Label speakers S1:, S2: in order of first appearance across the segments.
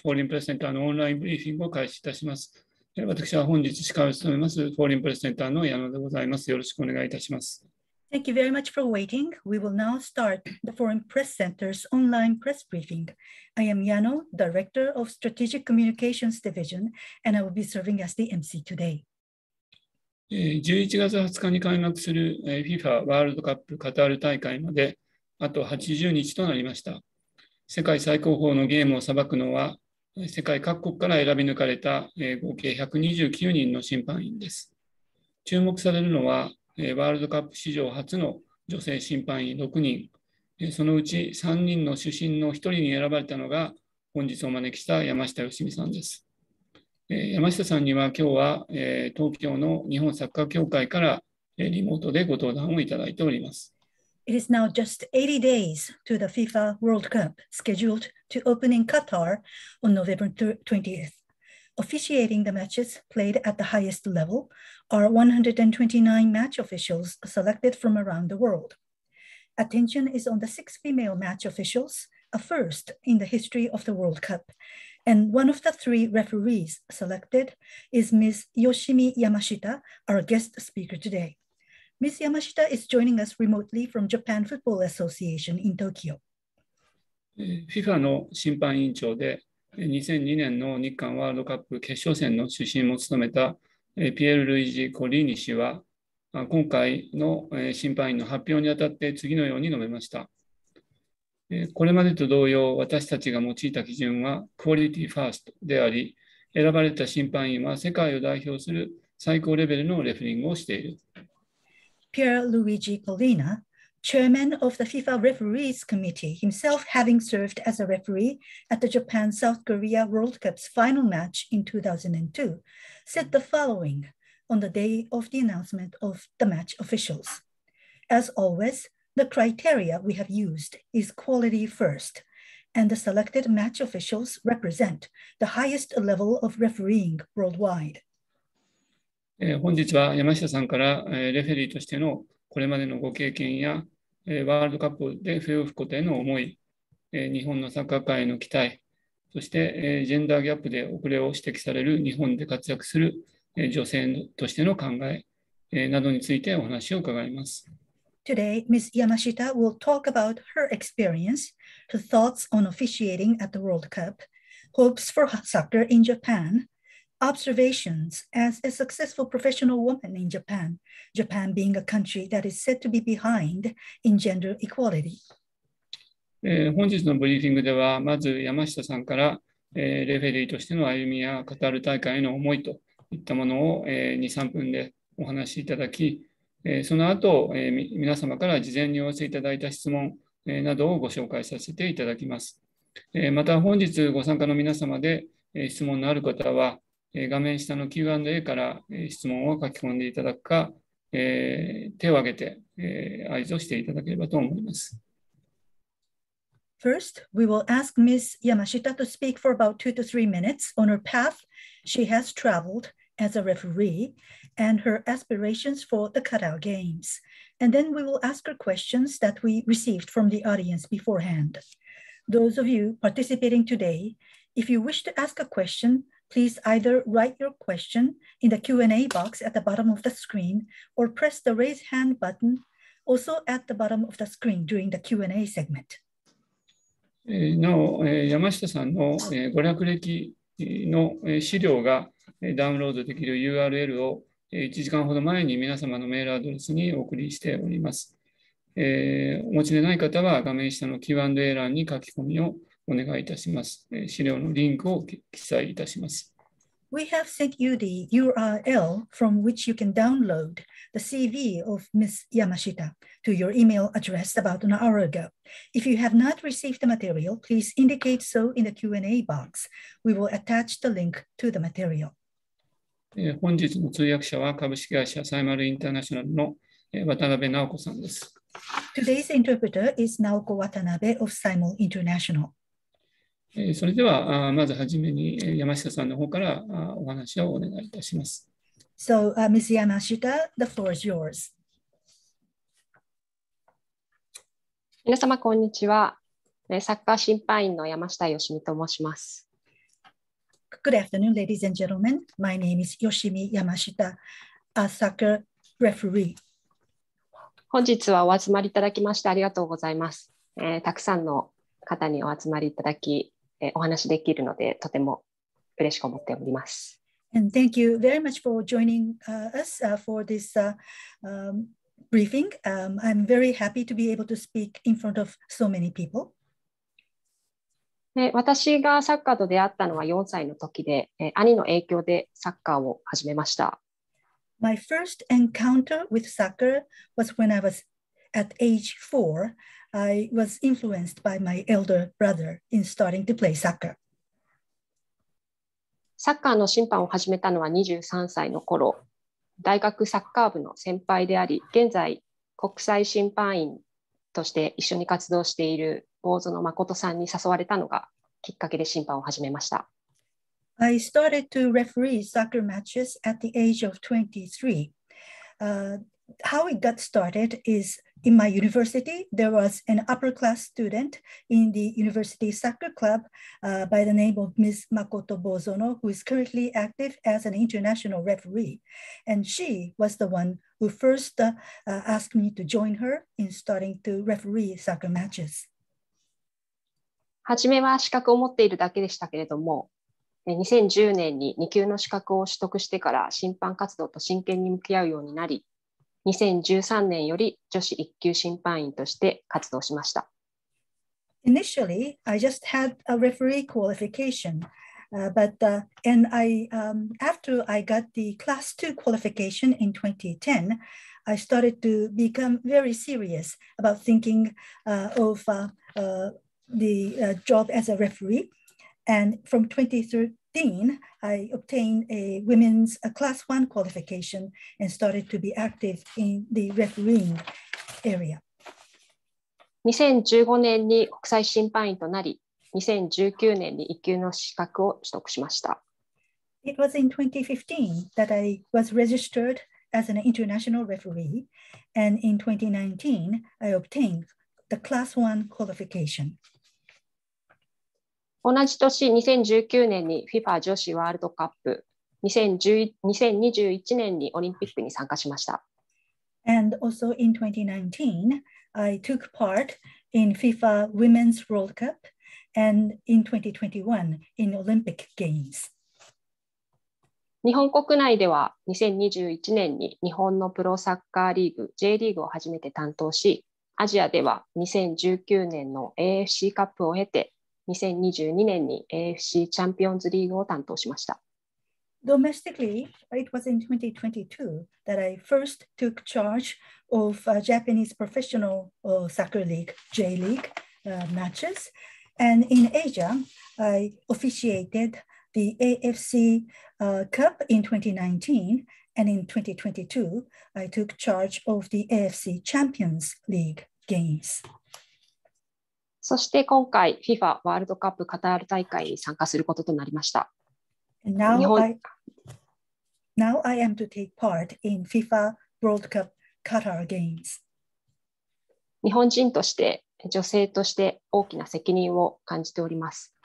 S1: フォーリンプレスセンターのオンラインブリーフィングを開始いたします。私は本日司会を務めますフォーリンプレスセンターの矢野でございます。よろしくお願いいたします。
S2: Thank you very much for waiting. We will now start the Foreign Press Center's online press briefing. I am Yano, Director of Strategic Communications Division, and I will be serving as the MC today.
S1: 11月20日に開幕する FIFA ワールドカップカタール大会まであと80日となりました。世界最高峰のゲームを裁くのは世界各国から選び抜かれた合計129人の審判員です。注目されるのはワールドカップ史上初の女性審判員6人、そのうち3人の主審の1人に選ばれたのが本日お招きした山下良美さんです。山下さんには今日は東京の日本サッカー協会からリモートでご登壇をいただいております。
S2: It is now just 80 days to the FIFA World Cup, scheduled to open in Qatar on November 20th. Officiating the matches played at the highest level are 129 match officials selected from around the world. Attention is on the 6 female match officials, a first in the history of the World Cup. And one of the 3 referees selected is Ms. Yoshimi Yamashita, our guest speaker today. Ms. Yamashita is joining us remotely from Japan Football Association in Tokyo.
S1: FIFA の審判委員長で2002年の日韓ワールドカップ決勝戦の主審も務めたピエール・ルイージ・コリーニ氏は今回の審判員の発表にあたって次のように述べました。これまでと同様、私たちが用いた基準はクオリティファーストであり、選ばれた審判員は世界を代表する最高レベルのレフェリングをしている。
S2: Pierluigi Collina, chairman of the FIFA Referees Committee, himself having served as a referee at the Japan-South Korea World Cup's final match in 2002, said the following on the day of the announcement of the match officials. As always, the criteria we have used is quality first, and the selected match officials represent the highest level of refereeing worldwide.
S1: 本日は山下さんからレフェリーとしてのこれまでのご経験やワールドカップで笛を吹くことへの思い、日本のサッカー界への期待、そしてジェンダーギャップで遅れを指摘される日本で活躍する女性としての考えなどについてお話を伺います。
S2: Today, Ms. Yamashita will talk about her experience, her thoughts on officiating at the World Cup, hopes for soccer in Japan, observations as a successful professional woman in Japan, Japan being a country that is said to be behind in gender equality.
S1: 本日のブリーフィングでは、まず山下さんからレフェリーとしての歩みやカタール大会への思いといったものを2、3分でお話しいただき、その後、皆様から事前にお寄せいただいた質問などをご紹介させていただきます。また本日ご参加の皆様で質問のある方は、画面下の Q&A から質問を書き込んでいただくか、手を挙げて合図をしていただければと思います。
S2: First, we will ask Ms. Yamashita to speak for about 2 to 3 minutes on her path she has traveled as a referee and her aspirations for the Qatar Games. And then we will ask her questions that we received from the audience beforehand. Those of you participating today, if you wish to ask a question, please either write your question in the Q&A box at the bottom of the screen or press the raise hand button also at the bottom of the screen during the Q&A segment.
S1: なお、山下さんのご略歴の資料がダウンロードできる URL を1時間ほど前に皆様のメールアドレスにお送りしております。お持ちでない方は画面下の Q&A 欄に書き込みをお願いいたします。資料のリンクを記載いたします。
S2: We have sent you the URL from which you can download the CV of Ms. Yamashita to your email address about an hour ago. If you have not received the material, please indicate so in the Q&A box. We will attach the link to the material.
S1: 本日の通訳者は株式会社サイマルインターナショナルの渡辺直子さんです。
S2: Today's interpreter is Naoko Watanabe of Simul International.
S1: それではまずはじめに山下さんの方からお話をお願いいたします。
S2: So, Ms. Yamashita, the floor is yours.
S3: 皆様、こんにちは。サッカー審判員の山下良美と申します。
S2: Good afternoon, ladies and gentlemen. My name is Yoshimi Yamashita, a soccer referee.
S3: 本日はお集まりいただきましてありがとうございます。たくさんの方にお集まりいただき、お話できるのでとても嬉しく思っております。
S2: And thank you very much for joining us for this briefing. I'm very happy to be able to speak in front of so many people.
S3: 私がサッカーと出会ったのは4歳の時で、兄の影響でサッカーを始めました。
S2: My first encounter with soccer was when I was at age 4. I was influenced by my elder brother in starting to play soccer.
S3: サッカーの審判を始めたのは23歳の頃、大学サッカー部の先輩であり、現在国際審判員として一緒に活動している坊園誠さんに誘われたのがきっかけで審判を始めました。
S2: I started to referee soccer matches at the age of 23. How it got started is in my university, there was an upper class student in the university soccer club by the name of Ms. Makoto Bozono, who is currently active as an international referee. And she was the one who first asked me to join her in starting to referee soccer matches.
S3: 初めは資格を持っているだけでしたけれども、2010年に2級の資格を取得してから審判活動と真剣に向き合うようになり、2013年より女子1級審判員として活動しました。
S2: Initially, I just had a referee qualification, after I got the Class 2 qualification in 2010, I started to become very serious about thinking of the job as a referee. And from 2013, I obtained a women's Class 1 qualification and started to be active in the refereeing area.
S3: 2015年に国際審判員となり、2019年に1級の資格を取得しました。
S2: It was in 2015 that I was registered as an international referee, and in 2019, I obtained the Class 1 qualification.
S3: 同じ年2019年に FIFA 女子ワールドカップ、2021年にオリンピックに参加しました。
S2: And also in 2019, I took part in FIFA Women's World Cup and in 2021 in Olympic Games.
S3: 日本国内では2021年に日本のプロサッカーリーグ J リーグを初めて担当し、アジアでは2019年の AFC カップを経て、2022年に AFC チャンピオンズリーグを担当しました。
S2: Domestically, it was in 2022 that I first took charge of Japanese professional soccer league, J League matches. And in Asia, I officiated the AFC Cup in 2019. And in 2022, I took charge of the AFC Champions League games.
S3: そして今回 FIFA ワールドカップカタール大会に参加することとなりました。
S2: Now I am to take part in FIFA World Cup Qatar Games.
S3: 日本人として女性として大きな責任を感じております。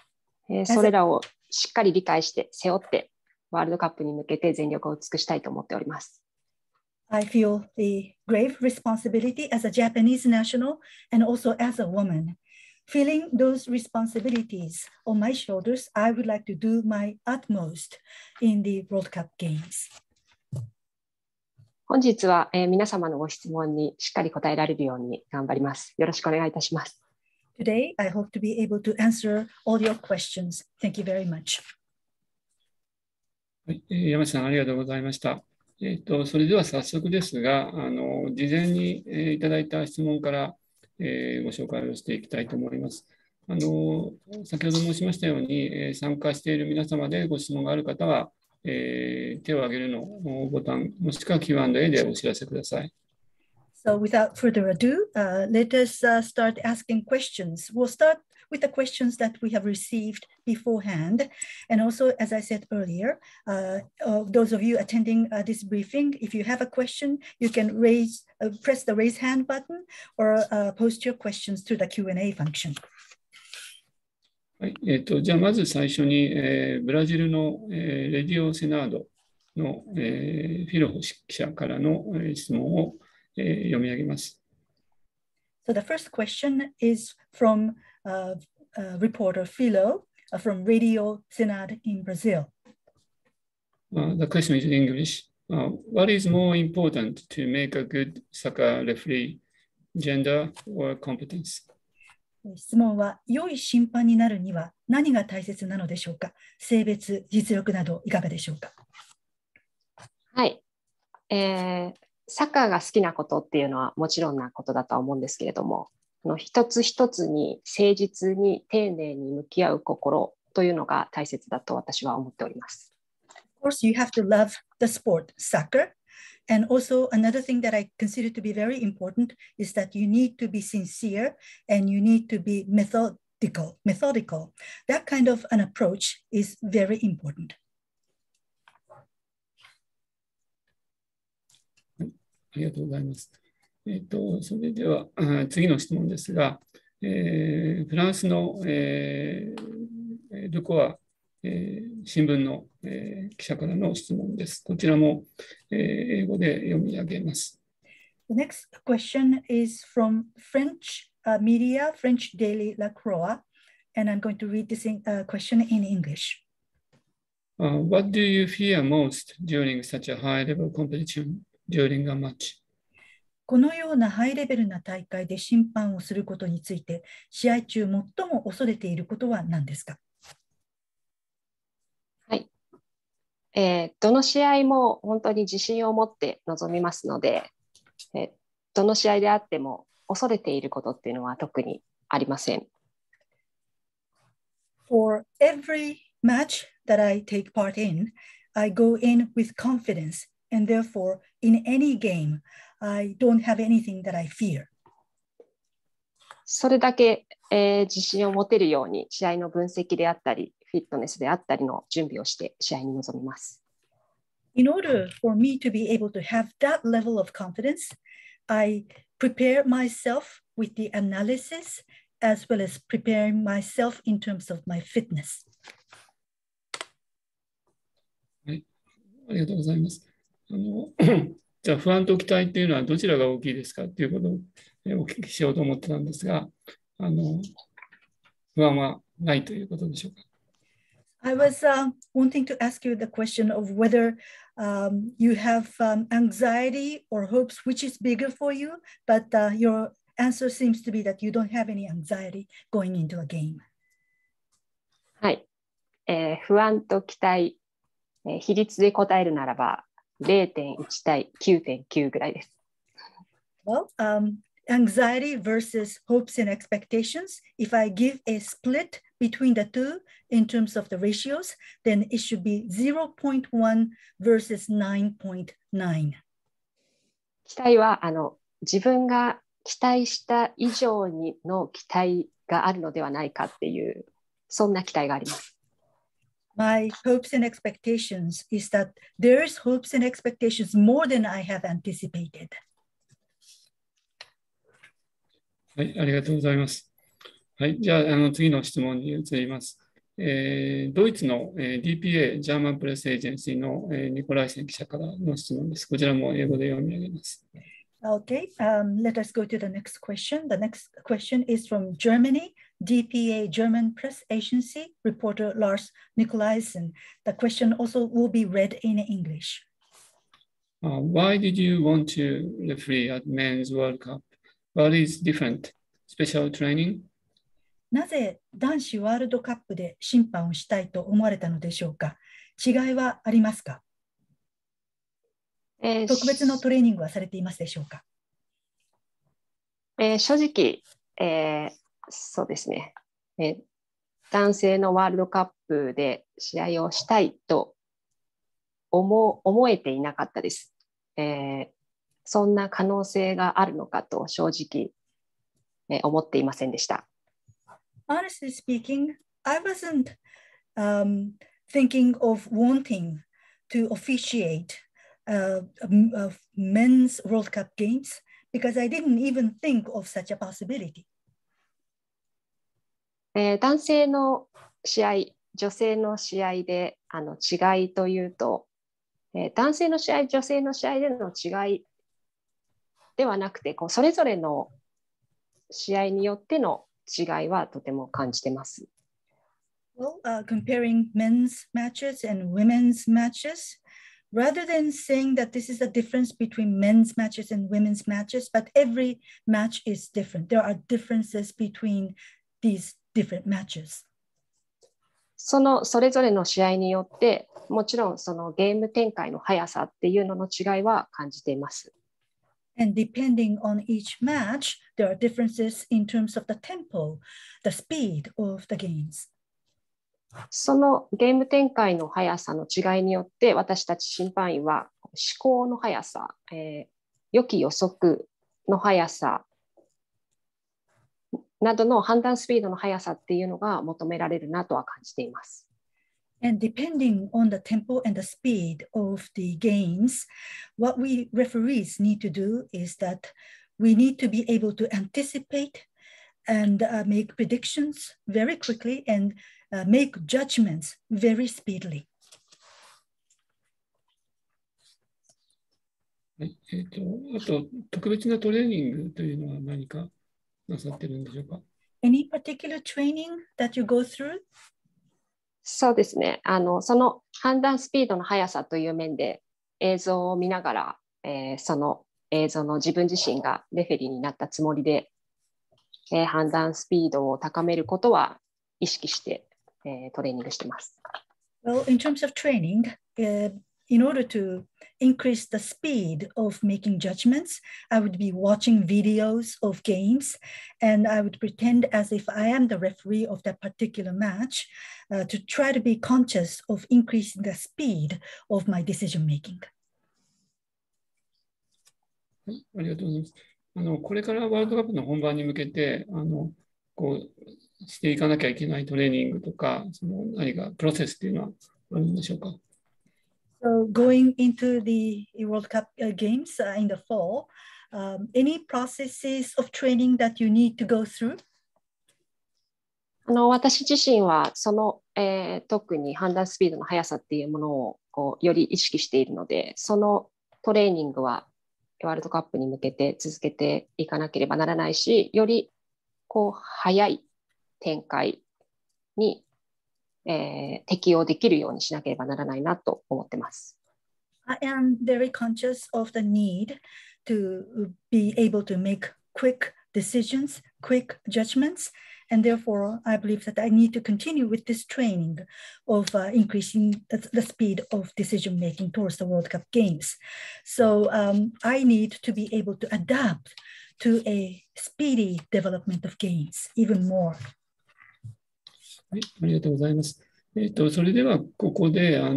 S3: それらをしっかり理解して背負ってワールドカップに向けて全力を尽くしたいと思っております。
S2: I feel the grave responsibility as a Japanese national and also as a woman. Feeling those responsibilities on my shoulders, I would like to do my utmost in the World Cup Games.
S3: 本日は、皆様のご質問にしっかり答えられるように頑張ります。よろしくお願いいたします。
S2: Today, I hope to be able to answer all your questions. Thank you very much.
S1: はい、山下さんありがとうございました。それでは早速ですが、事前に、いただいた質問から、ご紹介をしていきたいと思います。先ほど申しましたように、参加している皆様でご質問がある方は、手を挙げるのボタン、もしくは Q&A でお知らせください。
S2: So without further ado, let us start asking questions. We'll start with the questions that we have received beforehand. And also, as I said earlier, those of you attending this briefing, if you have a question, you can press the raise hand button or post your questions through the Q&A function.
S1: はい、じゃあまず最初に、ブラジルの、レディオ・セナードの、フィロホ記者からの、質問を、読み上げます。
S2: So the first question is from reporter Philo from Radio Senado in Brazil.
S1: The question is in English. What is more important to make a good soccer referee, gender or competence?
S2: 質問は、良い審判になるには何が大切なのでしょうか。性別、実力などいかがでしょうか。
S3: はい、サッカーが好きなことっていうのはもちろんなことだとは思うんですけれども、一つ一つに誠実に丁寧に向き合う心というのが大切だと私は思っております。
S2: Of course, you have to love the sport, soccer. And also another thing that I consider to be very important is that you need to be sincere and you need to be methodical. That kind of an approach is very important.
S1: ありがとうございます。それでは次の質問ですが、フランスの、ルコア、新聞の、記者からの質問です。こちらも、英語で読み上げます。
S2: The next question is from French media, French Daily La Croix, and I'm going to read this question in English.
S1: What do you fear most during such a high-level competition during a match?
S2: このようなハイレベルな大会で審判をすることについて、試合中最も恐れていることは何ですか？
S3: はい、どの試合も本当に自信を持って臨みますので、どの試合であっても恐れていることっていうのは特にありません。
S2: For every match that I take part in, I go in with confidence, and therefore, in any game, I don't have anything that I fear.
S3: それだけ、自信を持てるように試合の分析であったり、フィットネスであったりの準備をして試合に臨みます。
S2: In order for me to be able to have that level of confidence, I prepare myself with the analysis as well as preparing myself in terms of my fitness.
S1: はい、ありがとうございます。じゃあ不安と期待っていうのはどちらが大きいですかっていうことをお聞きしようと思ってたんですが、不安はないということでしょうか。
S2: I was wanting to ask you the question of whether you have anxiety or hopes, which is bigger for you, but your answer seems to be that you don't have any anxiety going into a game.
S3: はい、不安と期待、比率で答えるならば 0.1 対 9.9 ぐらいです。
S2: Well, anxiety versus hopes and expectations. If I give a split between the two in terms of the ratios, then it should be 0.1 versus 9.9.
S3: 期待は自分が期待した以上の期待があるのではないかっていう、そんな期待があります。
S2: My hopes and expectations is that there's hopes and expectations more than I have anticipated.
S1: はい、ありがとうございます。はい、じゃあ、次の質問に移ります。ドイツの、DPA、ジャーマンプレスエージェンシーの、ニコライセン記者からの質問です。こちらも英語で読み上げます。
S2: Okay, let us go to the next question. The next question is from Germany, DPA German Press Agency, reporter Lars Nikolaisen. The question also will be read in English.
S1: Why did you want to referee at Men's World Cup? What is different? Special training?
S2: なぜ男子ワールドカップで審判をしたいと思われたのでしょうか。違いはありますか？特別のトレーニングはされていますでしょうか？
S3: 正直、そうですね、男性のワールドカップで試合をしたいと思えていなかったです。そんな可能性があるのかと正直、思っていませんでした。
S2: Honestly speaking, I wasn't thinking of wanting to officiate men's World Cup games because I didn't even think of such a possibility.
S3: 男性の試合、女性の試合で違いというと、男性の試合、女性の試合での違いではなくて、それぞれの試合によっての違いはとても感じてます。
S2: Well, comparing men's matches and women's matches, rather than saying that this is a difference between men's matches and women's matches, but every match is different. There are differences between these different matches.
S3: それぞれの試合によって、もちろんそのゲーム展開の速さっていうのの違いは感じています。
S2: And depending on each match, there are differences in terms of the tempo, the speed of the games.
S3: そのゲーム展開の速さの違いによって、私たち審判員は思考の速さ、予期予測の速さなどの判断スピードの速さっていうのが求められるなとは感じています。
S2: And depending on the tempo and the speed of the games, what we referees need to do is that we need to be able to anticipate and make predictions very quickly and make judgments very speedily.
S1: はい、あと、特別なトレーニングというのは何かなさってるんでしょうか？
S2: Any particular training that you go through?
S3: そうですね。その判断スピードの速さという面で映像を見ながら、その映像の自分自身がレフェリーになったつもりで、判断スピードを高めることは意識して、トレーニングしています。
S2: Well, in terms of training, in order to increase the speed of making judgments, I would be watching videos of games and I would pretend as if I am the referee of that particular match to try to be conscious of increasing the speed of my decision making.
S1: はい、ありがとうございます。これからワールドカップの本番に向けてしていかなきゃいけないトレーニングとか、何かプロセスっていうのはあるんでしょうか？
S2: So going into the World Cup games in the fall, any processes of training that you need to go through?
S3: 私自身は特に判断スピードの速さっていうものをより意識しているので、そのトレーニングはワールドカップに向けて続けていかなければならないし、より速い展開に、適応できるようにしなければならないなと思ってます。
S2: I am very conscious of the need to be able to make quick decisions, quick judgments, and therefore I believe that I need to continue with this training of increasing the speed of decision making towards the World Cup games. So I need to be able to adapt to a speedy development of games even more.
S1: はい、ありがとうございます。それではここで今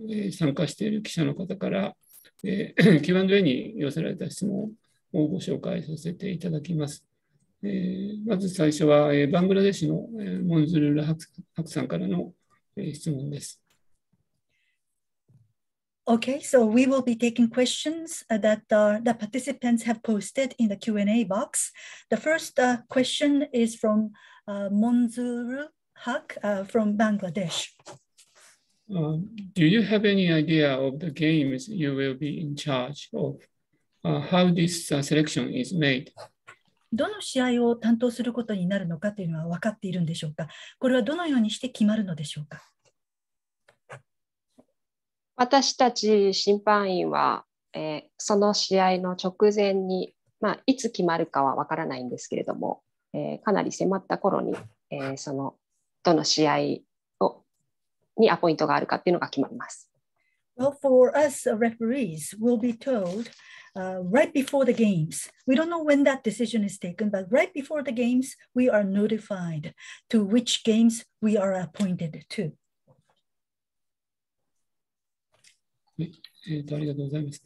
S1: 日、参加している記者の方から、Q&A に寄せられた質問をご紹介させていただきます。まず最初は、バングラデシュの、モンズルーラ・ハクさんからの、質問です。
S2: Okay, so we will be taking questions that the participants have posted in the Q&A box. The first question is from Monzuru Haq from Bangladesh.
S1: Do you have any idea of the games you will be in charge of? How this selection is made?
S2: どの試合を担当することになるのかというのは分かっているんでしょうか？これはどのようにして決まるのでしょうか？
S3: 私たち審判員は、その試合の直前に、いつ決まるかは分からないんですけれども、かなり迫った頃に、どの試合にアポイントがあるかっていうのが決まります。
S2: Well, for us referees, we'll be told right before the games. We don't know when that decision is taken, but right before the games, we are notified to which games we are appointed to.
S1: ありがとうございます。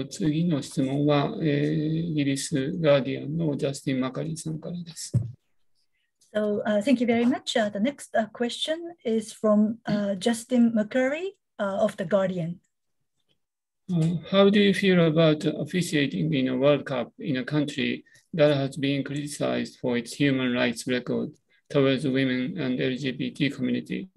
S1: 次の質問は、イギリスガーディアンのジャスティン・マカリーさんからです。
S2: So thank you very much. The next question is from Justin McCurry of The Guardian.
S1: How do you feel about officiating in a World Cup in a country that has been criticized for its human rights record towards women and LGBT community,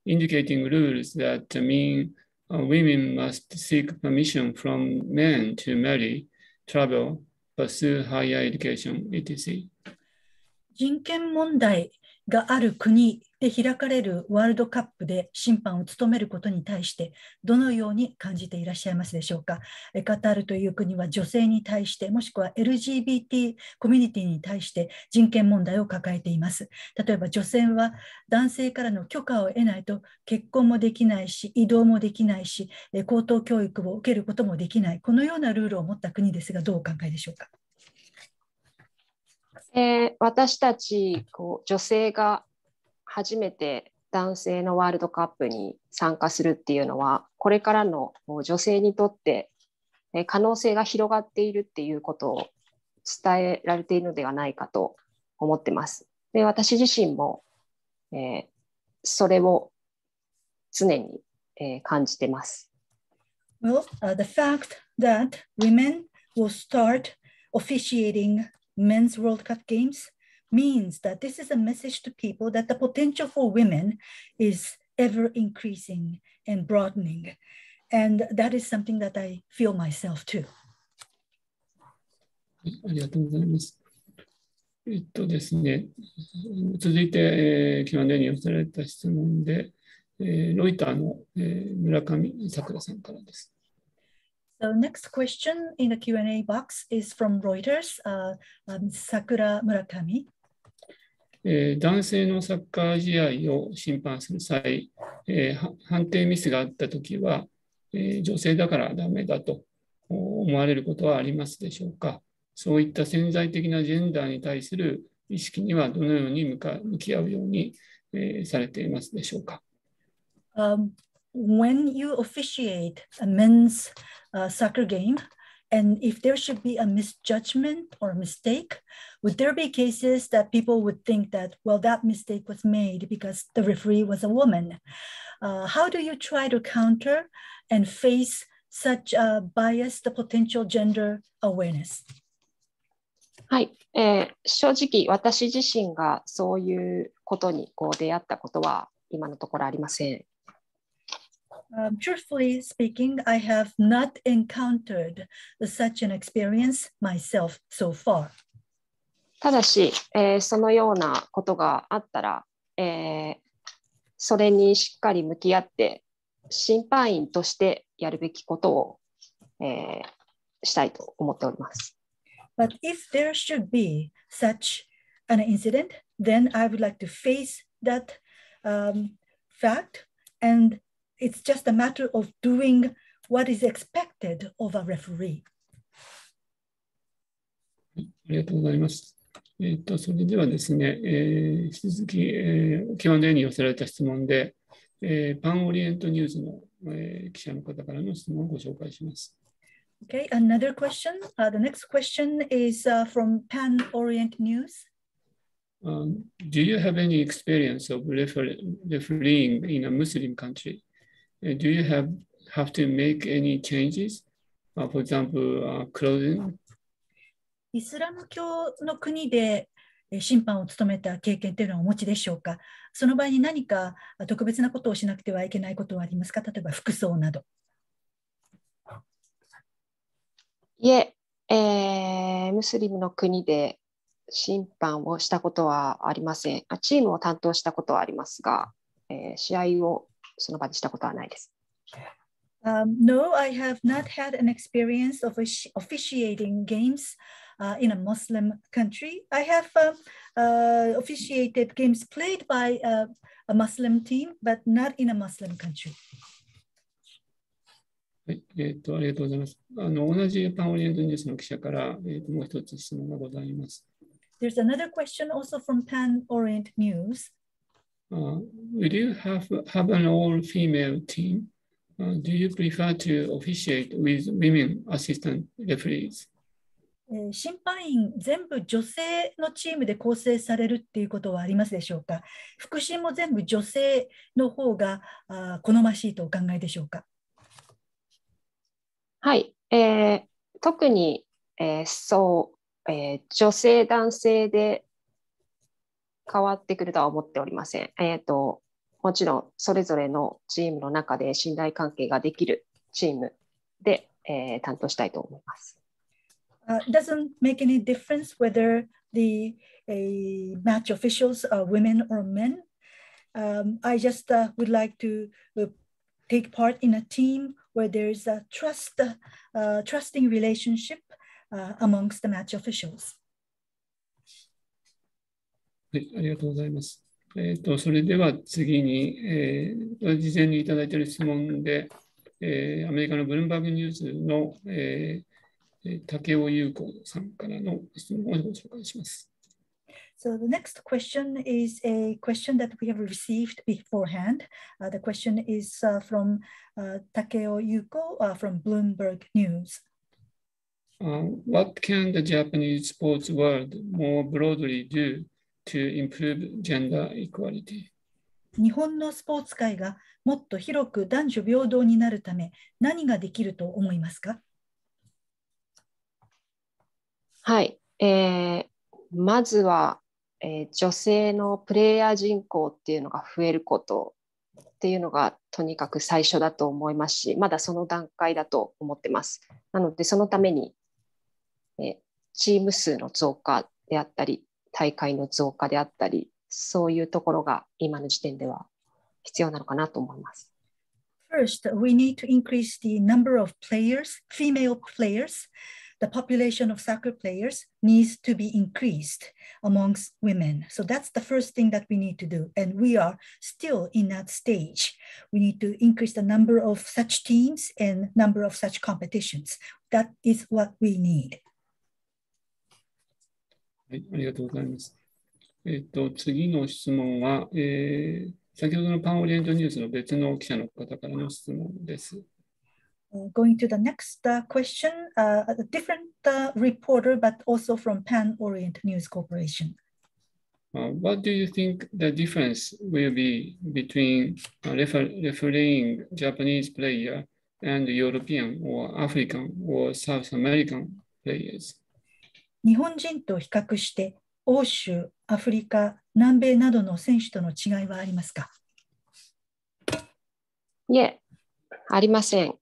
S1: indicating rules that mean women must seek permission from men to marry, travel, pursue higher education, etc.
S2: 人権問題がある国で開かれるワールドカップで審判を務めることに対してどのように感じていらっしゃいますでしょうか。カタールという国は女性に対してもしくは LGBT コミュニティに対して人権問題を抱えています。例えば女性は男性からの許可を得ないと結婚もできないし移動もできないし高等教育を受けることもできない、このようなルールを持った国ですがどうお考えでしょうか。
S3: 私たち女性が初めて男性のワールドカップに参加するっていうのはこれからの女性にとって可能性が広がっているっていうことを伝えられているのではないかと思ってます。で、私自身も、それを常に、感じてます。
S2: Well, the fact that women will start officiating men's World Cup games means that this is a message to people that the potential for women is ever increasing and broadening. And that is something that I feel myself too.
S1: ありがとうございます。ですね、続いて、Q&A に寄せられた質問で、ロイターの、村上さくらさんからです。
S2: So next question in the Q&A box is from Reuters, Sakura Murakami.
S1: 男性のサッカー試合を審判する際、判定ミスがあったときは、女性だからダメだと思われることはありますでしょうか。そういった潜在的なジェンダーに対する意識にはどのように向き合うように、されていますでしょうか。
S2: When you officiate a men's soccer game, and if there should be a misjudgment or a mistake, would there be cases that people would think that, well, that mistake was made because the referee was a woman? How do you try to counter and face such biased potential gender awareness?
S3: はい、正直私自身がそういうことに出会ったことは今のところありません。
S2: Truthfully speaking, I have not encountered such an experience myself so far.
S3: ただし、そのようなことがあったら、それにしっかり向き合って審判員としてやるべきことを、したいと思っております。
S2: But if there should be such an incident, then I would like to face that fact, and it's just a matter of doing what is expected of a referee.
S1: ありがとうございます。それではですね、引き続き、Q&A に寄せられた質問で、パンオリエントニュースの、記者の方からの質問をご紹介します。
S2: Okay, another question. The next question is from Pan Orient News.
S1: Do you have any experience of refereeing in a Muslim country? Do you have to make any changes? For example, clothing?
S2: イスラム教の国で審判を務めた経験というのはお持ちでしょうか。その場合に何か特別なことをしなくてはいけないことはありますか。例えば服装など。
S3: いえ、ムスリムの国で審判をしたことはありません。チームを担当したことはありますが、試合をその場でしたことはないです。
S2: No, I have not had an experience of officiating games in a Muslim country. I have officiated games played by a Muslim team, but not in a Muslim country.
S1: はい、ありがとうございます。同じパンオリエントニュースの記者から、もう一つ質問がございます。
S2: There's another question also from Pan Orient News.
S1: Will you have an all-female team? Do you prefer to officiate with women assistant referees?
S2: 審判員全部女性のチームで構成されるっていうことはありますでしょうか。腹心も全部女性の方が好ましいとお考えでしょうか。
S3: はい、特に、女性男性で変わってくるとは思っておりません。もちろんそれぞれのチームの中で信頼関係ができるチームで、担当したいと思います。
S2: Doesn't make any difference whether the match officials are women or men. I just would like to take part in a team where there is a trusting relationship amongst the match officials.
S1: はい、ありがとうございます。それでは次に、事前にいただいている質問で、アメリカのブルームバーグニュースの、竹尾優子さんからの質問をご紹介します。
S2: So the next question is a question that we have received beforehand. The question is from Takeo Yuko from Bloomberg News.
S1: What can the Japanese sports world more broadly do to improve gender equality?
S2: 日本のスポーツ界がもっと広く男女平等になるため何ができると思いますか？
S3: はい、まずは、女性のプレイヤー人口っていうのが増えることっていうのがとにかく最初だと思いますし、まだその段階だと思ってます。なのでそのために、チーム数の増加であったり、大会の増加であったり、そういうところが今の時点では必要なのかなと思います。
S2: First, we need to increase the number of players, female players. The population of soccer players needs to be increased amongst women. So that's the first thing that we need to do. And we are still in that stage. We need to increase the number of such teams and number of such competitions. That is what we need.
S1: はい、ありがとうございます。次の質問は、先ほどのパンオリエントニュースの別の記者の方からの質問です。
S2: Going to the next question, a different reporter, but also from Pan Orient News Corporation.
S1: What do you think the difference will be between refereeing Japanese player and European or African or South American players?
S2: 日本人と比較して欧州、アフリカ、南米などの選手との違いはありますか？
S3: いえ、ありません。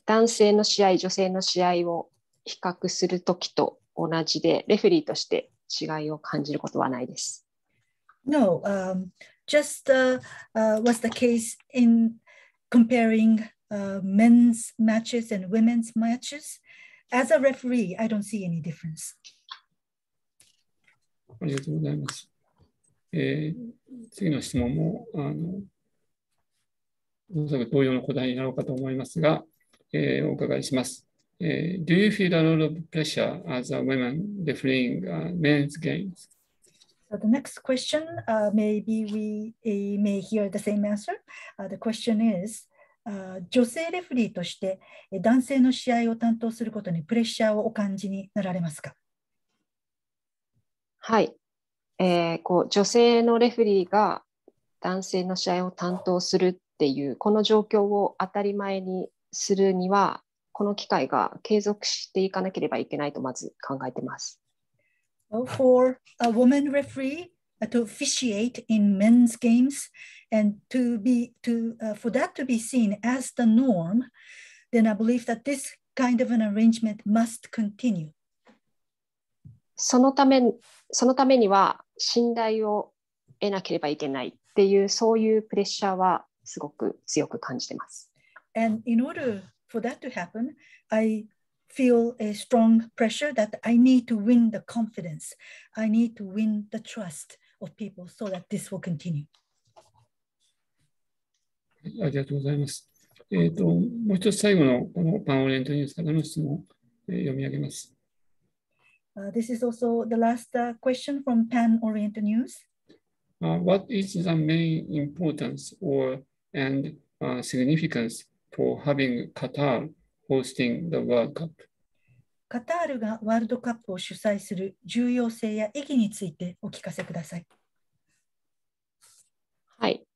S3: 男性の試合、女性の試合を比較するときと同じで、レフェリーとして違いを感じることはないです。
S2: No, just was the case in comparing men's matches and women's matches. As a referee, I don't see any difference.
S1: ありがとうございます。次の質問もおそらく同様の答えになろうかと思いますが、お伺いします。Do you feel a lot of pressure as a woman refereeing men's games?
S2: So the next question, maybe we may hear the same answer. The question is, 女性レフェリーとして男性の試合を担当することにプレッシャーをお感じになられますか？
S3: はい、女性のレフェリーが男性の試合を担当するっていうこの状況を当たり前にするにはこの機会が継続していかなければいけないとまず考えています。
S2: For a woman referee to officiate in men's games and for that to be seen as the norm, then I believe that this kind of an arrangement must continue.
S3: そのためには信頼を得なければいけないっていうそういうプレッシャーはすごく強く感じています。
S2: And in order for that to happen, I feel a strong pressure that I need to win the confidence. I need to win the trust of people so that this will continue.
S1: ありがとうございます。もう一つ最後のこのパンオリエントニュースからの質問を読み上げます。
S2: This is also the last question from Pan Orient News.
S1: What is the main importance and significance for having Qatar hosting the World Cup?
S2: カタールがワールドカップを主催する重要性や意義についてお聞かせください。
S3: はい、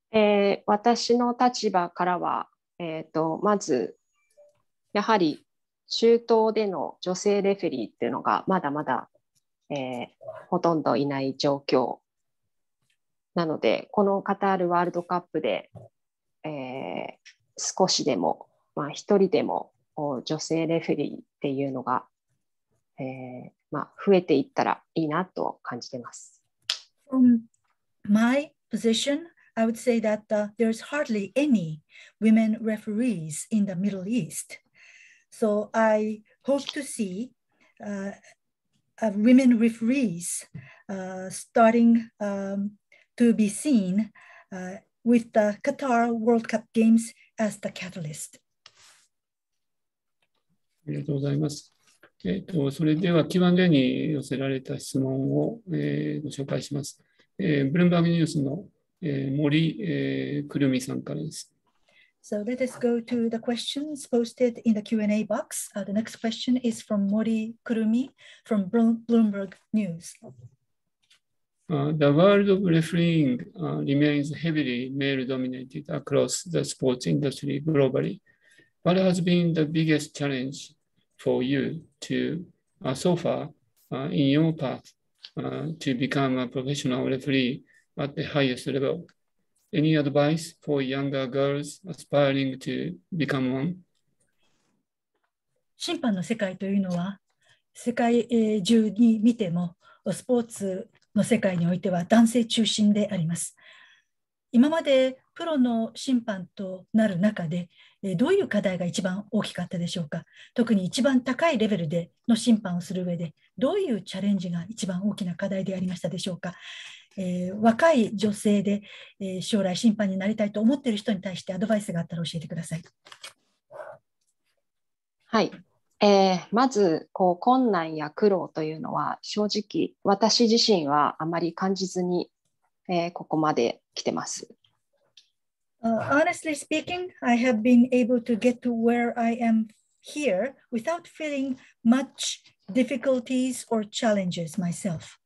S3: 私の立場からは、まずやはり中東での女性レフェリーっていうのがまだまだ、ほとんどいない状況なので、このカタールワールドカップで、少しでも、一人でも女性レフェリーっていうのが、増えていったらいいなと感じています。
S2: From my position, I would say that there's hardly any women referees in the Middle East. So I hope to see women referees starting to be seen with the Qatar World Cup Games as the catalyst.
S1: ありがとうございます。それでは Q&A に寄せられた質問を、ご紹介します。ブルームバーグニュースの、森、くるみさんからです。
S2: So let us go to the questions posted in the Q&A box. The next question is from Mori Kurumi from Bloomberg News.
S1: The world of refereeing remains heavily male-dominated across the sports industry globally. What has been the biggest challenge for you to, so far, in your path to become a professional referee at the highest level? Any advice for younger girls aspiring to become one?
S2: 審判の世界というのは世界中に見てもスポーツの世界においては男性中心であります。今までプロの審判となる中でどういう課題が一番大きかったでしょうか。特に一番高いレベルでの審判をする上でどういうチャレンジが一番大きな課題でありましたでしょうか。若い女性で、将来審判になりたいと思っている人に対してアドバイスがあったら教えてください。
S3: はい。まず困難や苦労というのは正直私自身はあまり感じずに、ここまで来てます。
S2: Honestly speaking, I have been able to get to where I am here without feeling much difficulties or challenges myself.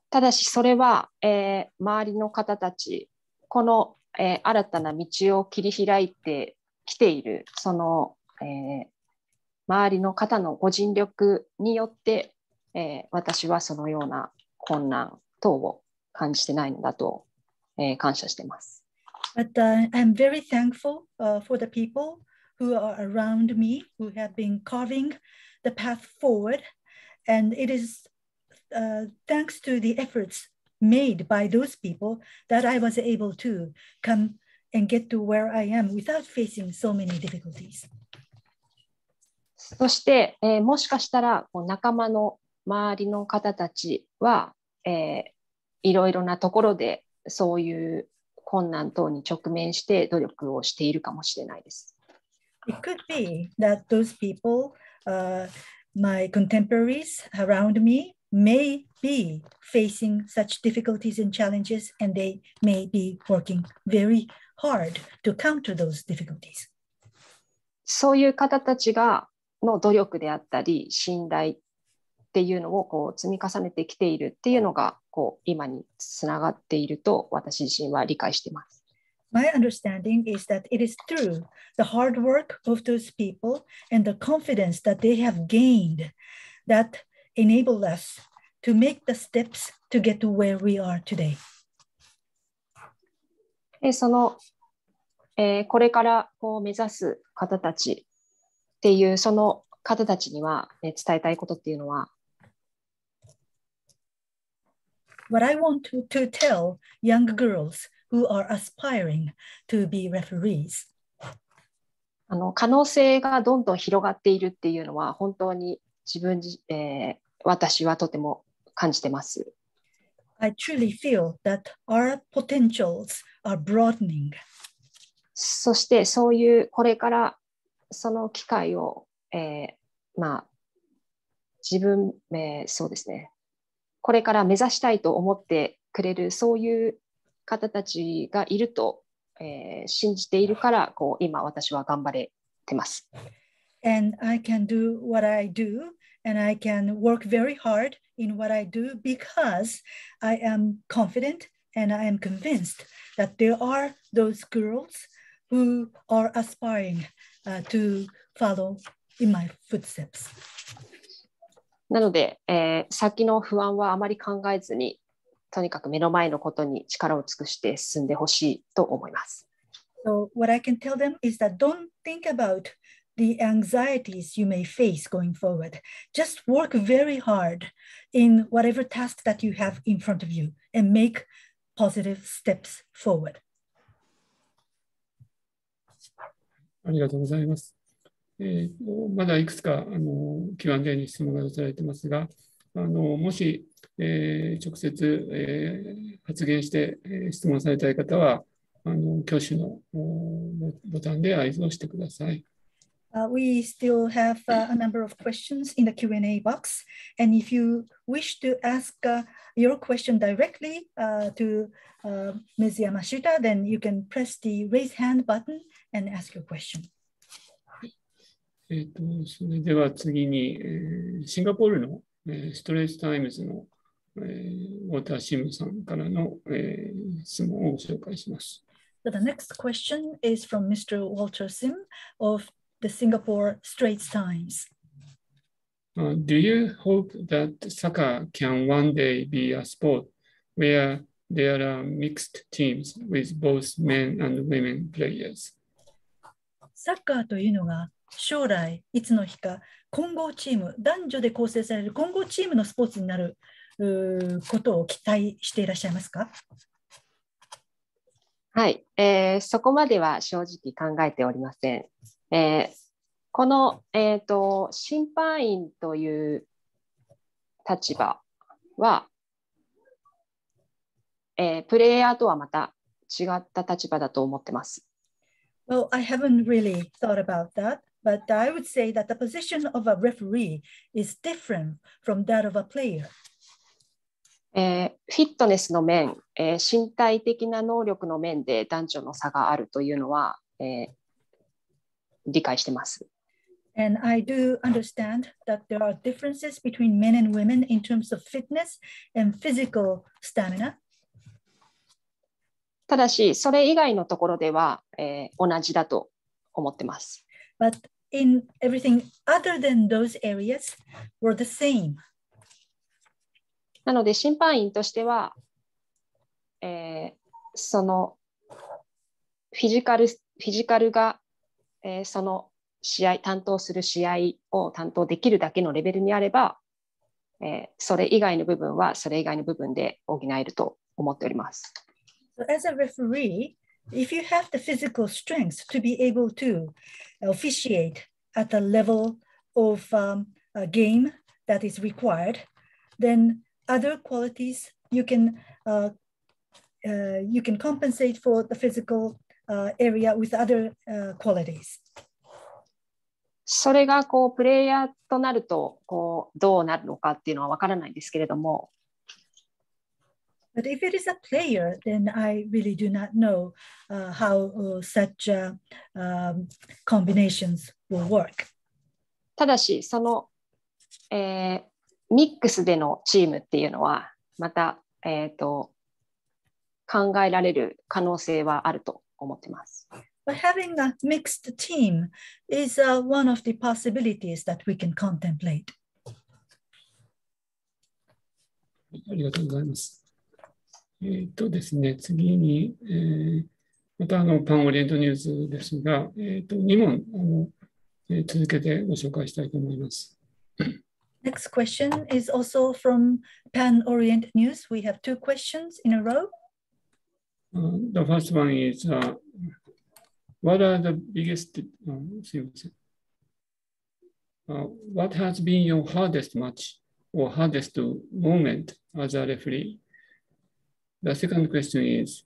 S3: ただしそれは、周りの方たち、この、新たな道を切り開いてきている、その、周りの方のご尽力によって、私はそのような困難等を感じてないのだと、感謝しています。
S2: But I'm very thankful for the people who are around me, who have been carving the path forward, and it is thanks to the efforts made by those people that I was able to come and get to where I am without facing so many difficulties.
S3: そして、もしかしたら仲間の周りの方たちは、いろいろなところでそういう困難等に直面して努力をしているかもしれないです。
S2: It could be that those people, my contemporaries around me, may be facing such difficulties and challenges, and they may be working very hard to counter those difficulties.
S3: そういう方たちの努力であったり信頼っていうのを積み重ねてきているっていうのが今につながっていると私自身は理解しています。
S2: My understanding is that it is through the hard work of those people and the confidence that they have gained that enable us to make the steps to get to where we are today.
S3: その、これから目指す方たちっていうその方たちには、伝えたいことっていうのは
S2: What I want to tell young girls who are aspiring to be referees.
S3: 可能性がどんどん広がっているっていうのは本当に私はとても感じてます。
S2: I truly feel that our potentials are broadening.
S3: そしてそういうこれからその機会を、自分、そうですね。これから目指したいと思ってくれるそういう方たちがいると、信じているから今私は頑張れてます。
S2: And I can do what I do, and I can work very hard in what I do because I am confident and I am convinced that there are those girls who are aspiring to follow in my footsteps.
S3: なので、先の不安はあまり考えずに、とにかく目の前のことに力を尽くして進んでほしいと思います。
S2: So what I can tell them is that don't think about the anxieties you may face going forward. Just work very hard in whatever task that you have in front of you and make positive steps forward.
S1: ありがとうございます。まだいくつかQ&A に質問が寄せられていますが、もし、直接、発言して、質問されたい方は、挙手のボタンで合図をしてください。
S2: We still have a number of questions in the Q&A box. And if you wish to ask your question directly to Ms. Yamashita, then you can press the raise hand button and ask your question.
S1: それでは次に、シンガポールの、ストレートタイムズの、ウォーターシムさんからの、質問をご紹介します。
S2: So the next question is from Mr. Walter Sim of the Singapore Straits Times.
S1: Do you hope that soccer can one day be a sport where there are mixed teams with both men and women players?
S2: サッカーというのが将来いつの日か混合チーム、男女で構成される混合チームのスポーツになることを期待していらっしゃいますか？
S3: はい、そこまでは正直考えておりません。この、審判員という立場は、プレイヤーとはまた違った立場だと思ってます。
S2: Well, I haven't really thought about that, but I would say that the position of a referee is different from that of a player.
S3: フィットネスの面、身体的な能力の面で男女の差があるというのは、理解しています。
S2: And I do understand that there are differences between men and women in terms of fitness and physical stamina.
S3: ただし、それ以外のところでは、同じだと思っています。
S2: But in everything other than those areas, we're the same.
S3: なので、審判員としては、そのフィジカルが、その担当する試合を担当できるだけのレベルにあれば、それ以外の部分はそれ以外の部分で補えると思っております。
S2: So as a referee, if you have the physical strength to be able to officiate at the level of a game that is required, then other qualities you can compensate for the physical area with other qualities.
S3: それがこうプレイヤーとなるとこうどうなるのかっていうのは分からないんですけれども。
S2: But if it is a player, then I really do not know how such combinations will work.
S3: ただし、その、ミックスでのチームっていうのは、また、考えられる可能性はあると思っています。
S2: But having a mixed team is one of the possibilities that we can contemplate.
S1: ありがとうございます。ですね、次に、またパンオリエントニュースですが、2問続けてご紹介したいと思います。
S2: Next question is also from Pan Orient News. We have two questions in a row.
S1: The first one is, what are the biggest, what has been your hardest match or hardest moment as a referee? The second question is,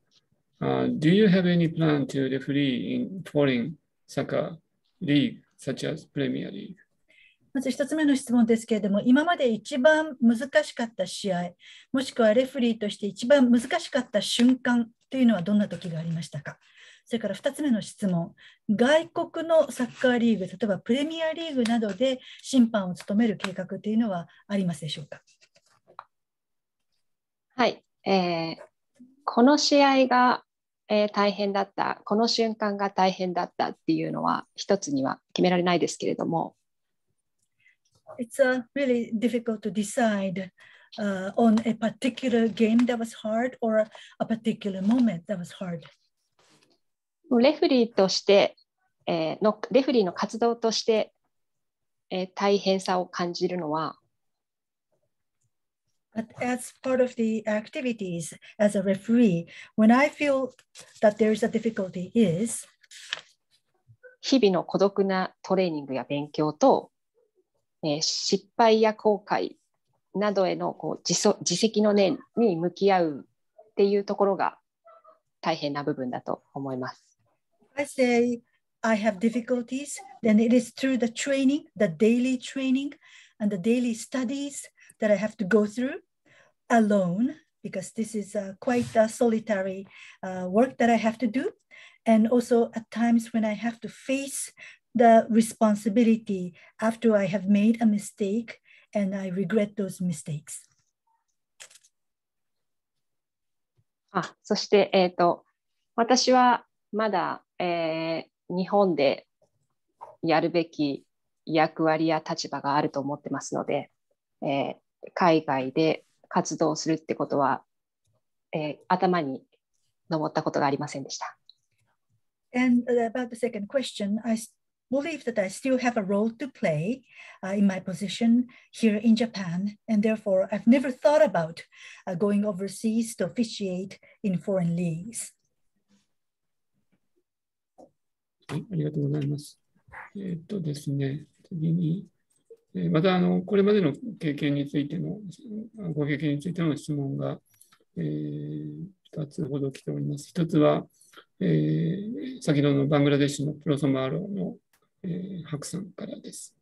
S1: do you have any plan to referee in foreign soccer league such as Premier League?
S2: まず一つ目の質問ですけれども、今まで一番難しかった試合、もしくはレフェリーとして一番難しかった瞬間というのはどんな時がありましたか？それから2つ目の質問、外国のサッカーリーグ、例えばプレミアリーグなどで審判を務める計画というのはありますでしょうか？
S3: はい、この試合が、大変だった、この瞬間が大変だったっていうのは一つには決められないですけれども、
S2: It's really difficult to decide on a particular game that was hard or a particular moment that was hard?
S3: レフリーとして、レフリーの活動として、大変さを感じるのは、
S2: But as part of the activities as a referee, when I feel that there is a difficulty is
S3: 日々の孤独なトレーニングや勉強と、失敗や後悔などへの自責の念に向き合うっていうところが大変な部分だと思います。
S2: I say I have difficulties, then it is through the training, the daily training and the daily studies that I have to go through alone, because this is quite a solitary work that I have to do. And also at times when I have to face the responsibility after I have made a mistake and I regret those mistakes.
S3: そして、私はまだ、日本でやるべき役割や立場があると思ってますので、海外で活動するってことは、頭に上ったことがありませんでした。
S2: And about the second question, I believe that I still have a role to play in my position here in Japan, and therefore I've never thought about going overseas to officiate in foreign leagues.
S1: はい、ありがとうございます。ですね、次に、またこれまでの経験についての、ご経験についての質問が、2つほど来ております。1つは、先ほどのバングラデシュのプロソマーロの、ハクさんからです。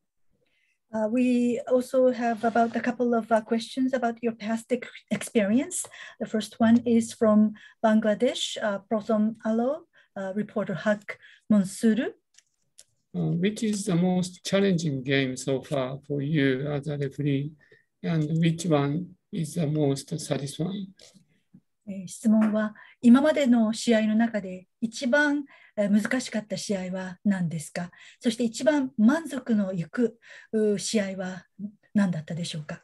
S2: We also have about a couple of questions about your past experience. The first one is from Bangladesh, Prothom Alo, reporter Haq Monsuru.
S1: Which is the most challenging game so far for you as a referee, and which one is the most satisfying?
S2: 質問は、今までの試合の中で一番難しかった試合は何ですか？そして一番満足のいく試合は何だったでしょうか？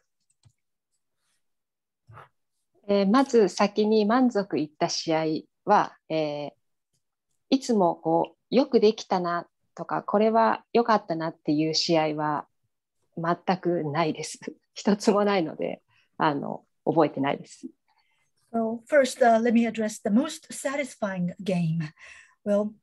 S3: まず先に満足いった試合は、いつもよくできたなとか、これは良かったなっていう試合は全くないです。一つもないので、覚えてないです。
S2: So first, let me address the most satisfying game. Well,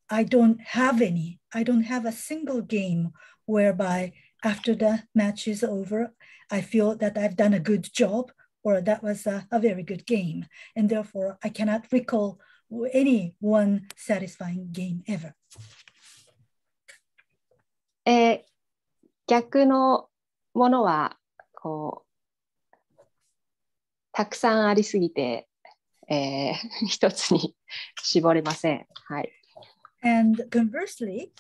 S2: I don't have any. I don't have a single game whereby after the match is over, I feel that I've done a good job or that was a very good game. And therefore, I cannot recall any one satisfying game ever.
S3: 逆のものはたくさんありすぎて、一つに絞れません。はい。
S2: And conversely,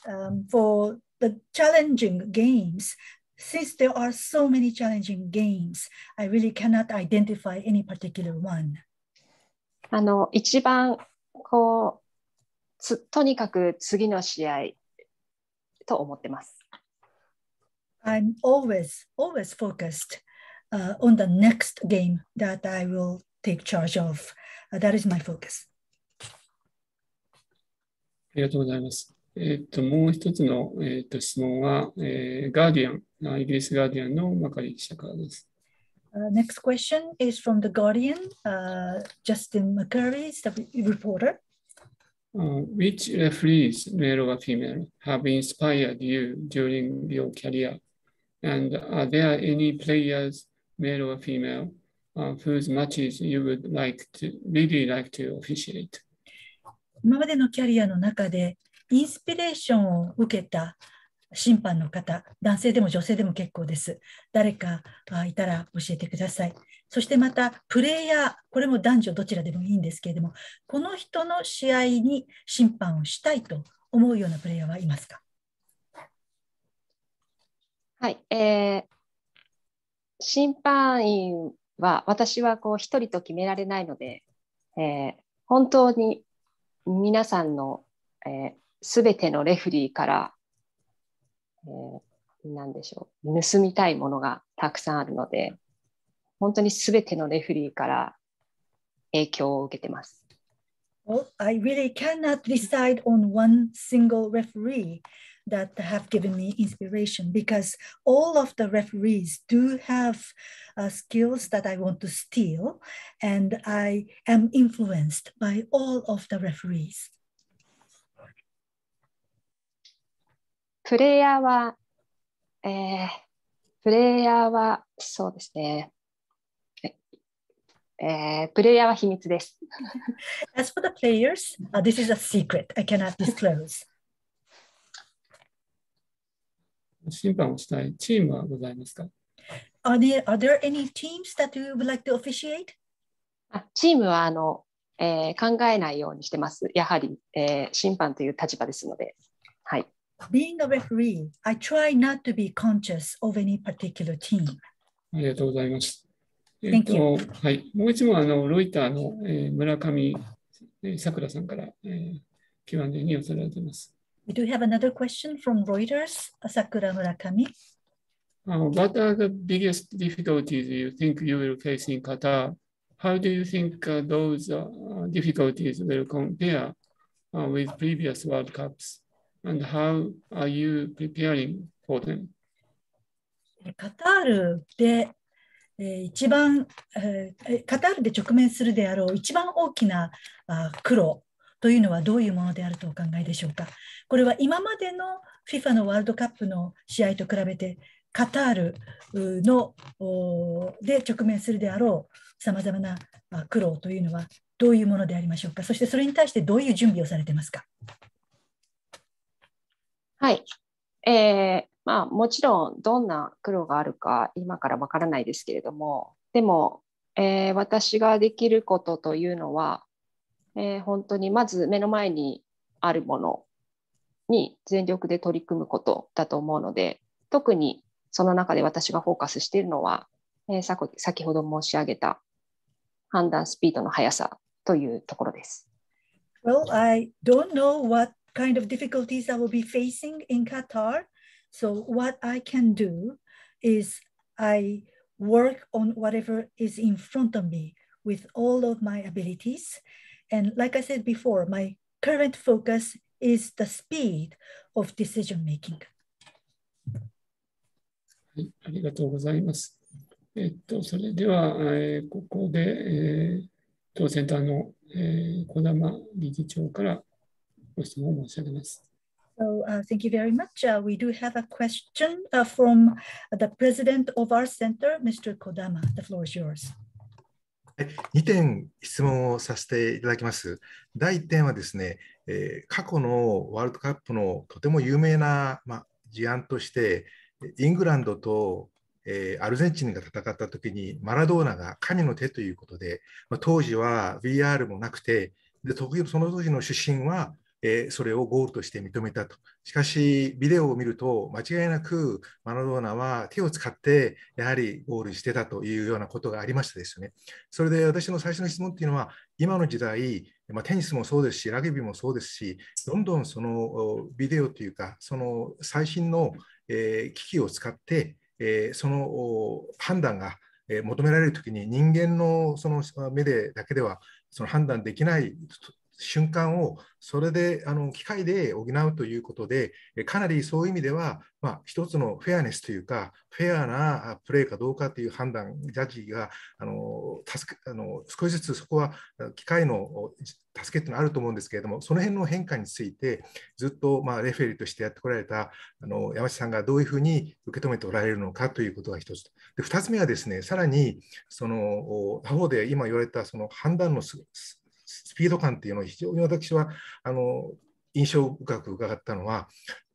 S2: for the challenging games, since there are so many challenging games, I really cannot identify any particular one.
S3: 一番とにかく次の試合と思ってます。
S2: I'm always focused on the next game that I will take charge of. That is my focus.
S1: ありがとうございます。もう一つの、質問は、ガーディアン、イギリスガーディアンのマカリ記者からです。
S2: Next question is from the Guardian, Justin McCurry, the reporter.
S1: Which referees, male or female, have inspired you during your career? And are there any players, male or female, whose matches you would really like to officiate?
S2: 今までのキャリアの中でインスピレーションを受けた審判の方、男性でも女性でも結構です。誰かいたら教えてください。そしてまたプレイヤー、これも男女どちらでもいいんですけれども、この人の試合に審判をしたいと思うようなプレイヤーはいますか？
S3: はい、審判員は私は一人と決められないので、本当に皆さんのすべてのレフリーから、何でしょう、盗みたいものがたくさんあるので、本当にすべてのレフェリーから影響を受けてます。
S2: Well, I really cannot decide on one single referee that have given me inspiration because all of the referees do have skills that I want to steal, and I am influenced by all of the referees.
S3: プレイヤーはそうですね。プレイヤーは秘密です。
S2: As for the players, this is a secret. I cannot disclose.
S1: 審判をしたいチームはございますか？
S2: Are there any teams that you would like to officiate?
S3: チームは考えないようにしてます。やはり、審判という立場ですので。はい。
S2: Being a referee, I try not to be conscious of any particular team.
S1: ありがとうございます。
S2: Thank you.
S1: はい、もう一問ロイターの、村上さくらさんから、Q&A に寄せられています。
S2: We do have another question from Reuters, Sakura Murakami.
S1: What are the biggest difficulties you think you will face in Qatar? How do you think those difficulties will compare with previous World Cups? And how are you preparing for them?
S2: カタールで一番、カタールで直面するであろう一番大きな苦労というのはどういうものであるとお考えでしょうか。これは今までの FIFA のワールドカップの試合と比べてカタールので直面するであろうさまざまな苦労というのはどういうものでありましょうか。そしてそれに対してどういう準備をされていますか。
S3: はい。もちろんどんな苦労があるか今からわからないですけれども、でも、私ができることというのは、本当にまず目の前にあるものに全力で取り組むことだと思うので、特にその中で私がフォーカスしているのは、先ほど申し上げた判断スピードの速さというところです。
S2: Well, I don't know what kind of difficulties I will be facing in Qatar. So what I can do is I work on whatever is in front of me with all of my abilities. And like I said before, my current focus is the speed of decision making.
S1: はい、ありがとうございます。それでは、ここで、当センターの、児玉理事長からご質問を申し上げます。
S2: So thank you very much. We do have a question from the president of our center, Mr. Kodama. The floor is yours.
S4: 2点質問をさせていただきます。第1点はですね、過去のワールドカップのとても有名な、事案として、イングランドとアルゼンチンが戦ったときにマラドーナが神の手ということで、当時は VR もなくて、その当時の主審はそれをゴールとして認めたと。しかし、ビデオを見ると、間違いなくマラドーナは手を使ってやはりゴールしてたというようなことがありましたですね。それで私の最初の質問っていうのは、今の時代、テニスもそうですし、ラグビーもそうですし、どんどんそのビデオというか、その最新の機器を使って、その判断が求められるときに、人間のその目でだけではその判断できない瞬間をそれで機械で補うということで、かなりそういう意味では、一つのフェアネスというか、フェアなプレーかどうかという判断、ジャッジが少しずつそこは機械の助けというのはあると思うんですけれども、その辺の変化について、ずっとレフェリーとしてやってこられた山下さんがどういうふうに受け止めておられるのかということが一つと。で、二つ目はですね、さらに他方で今言われたその判断のスピード感っていうのを非常に私は印象深く伺ったのは、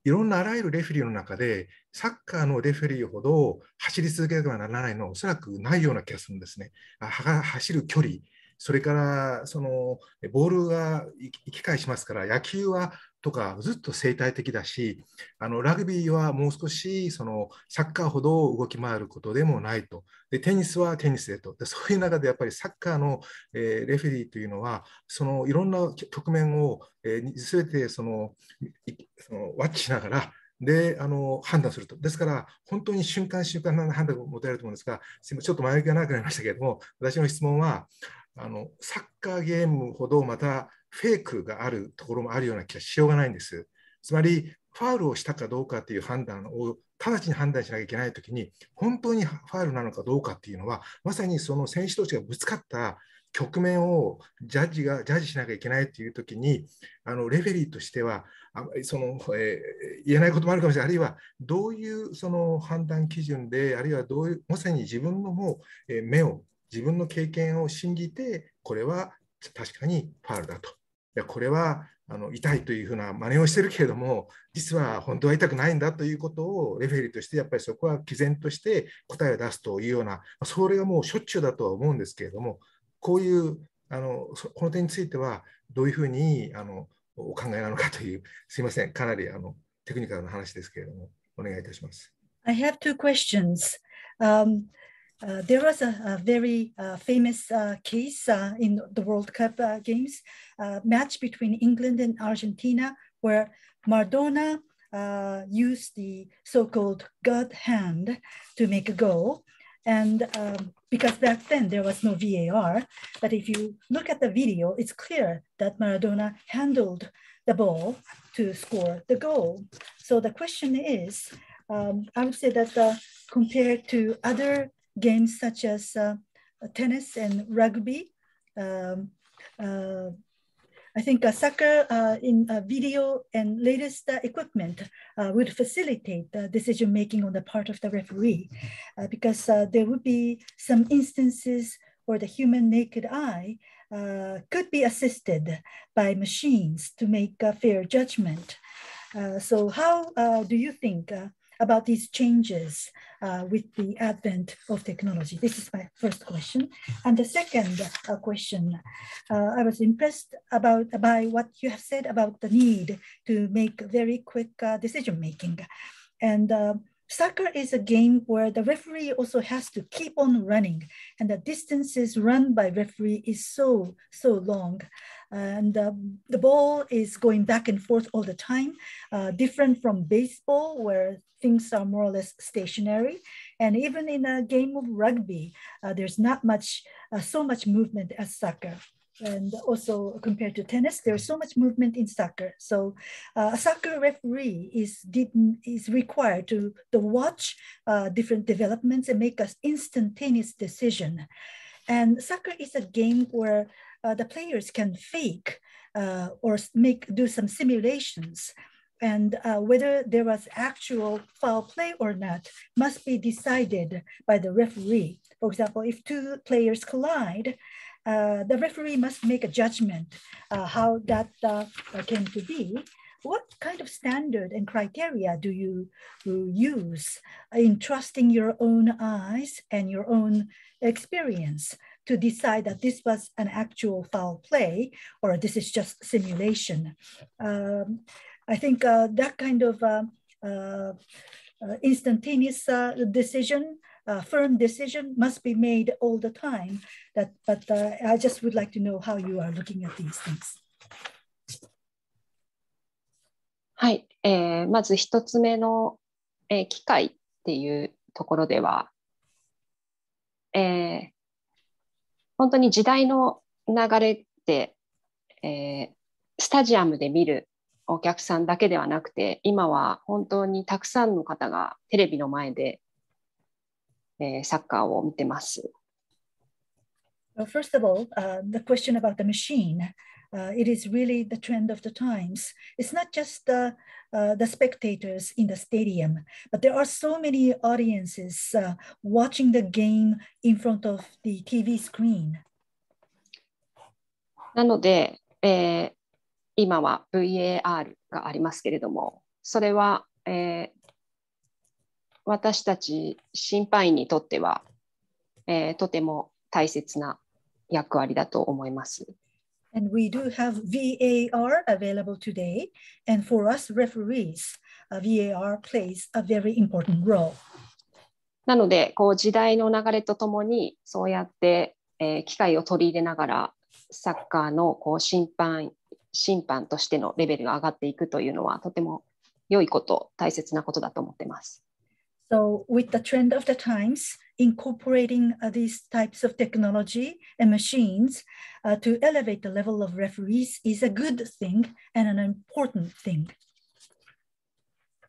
S4: いろんなあらゆるレフェリーの中で、サッカーのレフェリーほど走り続けなければならないのはおそらくないような気がするんですね。走る距離、それからそのボールが行き来しますから、野球はとかずっと生態的だし、ラグビーはもう少しそのサッカーほど動き回ることでもないと。で、テニスはテニスでと。で、そういう中でやっぱりサッカーの、レフェリーというのは、そのいろんな局面を全てそのワッチしながら、で判断すると。ですから、本当に瞬間瞬間の判断を求められると思うんですが、すみません、ちょっと前置きが長くなりましたけれども、私の質問は、サッカーゲームほどまたフェイクがあるところもあるような気がしようがないんです。つまり、ファウルをしたかどうかという判断を直ちに判断しなきゃいけないときに、本当にファウルなのかどうかっていうのは、まさにその選手同士がぶつかった局面をジャッジしなきゃいけないというときに、レフェリーとしては、言えないこともあるかもしれない、あるいはどういうその判断基準で、あるいはどういう、まさに自分のもう目を、自分の経験を信じて、これは確かにファウルだと。いや、これは痛いというふうな真似をしてるけれども、実は本当は痛くないんだということをレフェリーとして、やっぱりそこは毅然として答えを出すというような、それがもうしょっちゅうだとは思うんですけれども、こういうこの点については、どういうふうにお考えなのかという、すいません、かなりテクニカルな話ですけれども、お願いいたします。
S2: I have two questions. There was a very famous case in the World Cup games, match between England and Argentina, where Maradona used the so-called God hand to make a goal. And because back then there was no VAR, but if you look at the video, it's clear that Maradona handled the ball to score the goal. So the question is, I would say that compared to other games such as tennis and rugby, I think soccer in video and latest equipment would facilitate decision-making on the part of the referee because there would be some instances where the human naked eye could be assisted by machines to make a fair judgment. So how do you think about these changes with the advent of technology? This is my first question. And the second question, I was impressed by what you have said about the need to make very quick decision-making. And soccer is a game where the referee also has to keep on running, and the distances run by referee is so long. And the ball is going back and forth all the time, different from baseball where things are more or less stationary. And even in a game of rugby, there's not so much movement as soccer. And also compared to tennis, there's so much movement in soccer. So a soccer referee is required to watch different developments and make an instantaneous decision. And soccer is a game where the players can fake or do some simulations. And whether there was actual foul play or not must be decided by the referee. For example, if two players collide, the referee must make a judgment how that came to be. What kind of standard and criteria do you use in trusting your own eyes and your own experience to decide that this was an actual foul play or this is just simulation? I think that kind of instantaneous decision, firm decision must be made all the time. But I just would like to know how you are looking at these things.
S3: はい、まず一つ目の、機械っていうところでは、本当に時代の流れって、スタジアムで見るお客さんだけではなくて、今は本当にたくさんの方がテレビの前で、サッカーを見てます。
S2: Well, first of all, the question about the machine, it is really the trend of the times. It's not just the spectators in the stadium, but there are so many audiences watching the game in front of the TV screen.
S3: なので、今は VAR がありますけれども、それは、私たち審判員にとっては、とても大切な役割だと思います。
S2: And we do have VAR available today, and for us referees, VAR plays a very important role.
S3: なので、こう時代の流れとともに、そうやって、機械を取り入れながら、サッカーのこう審判としてのレベルが上がっていくというのはとても良いこと、大切なことだと思っています。
S2: So with the trend of the times, incorporating these types of technology and machines to elevate the level of referees is a good thing and an important thing.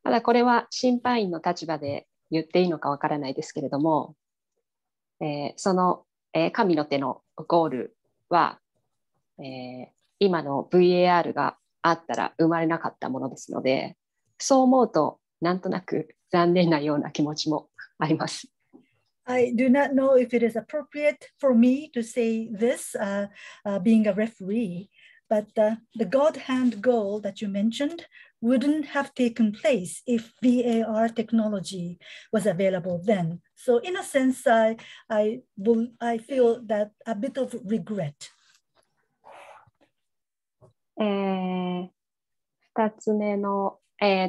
S3: ただこれは審判員の立場で言っていいのかわからないですけれども、その、神の手のゴールは、今の VAR があったら生まれなかったものですので、そう思うとなんとなく残念なような気持ちもあります。
S2: I do not know if it is appropriate for me to say this, being a referee, but the God hand goal that you mentioned wouldn't have taken place if VAR technology was available then. So in a sense, I feel that a bit of regret.
S3: 2つ目の、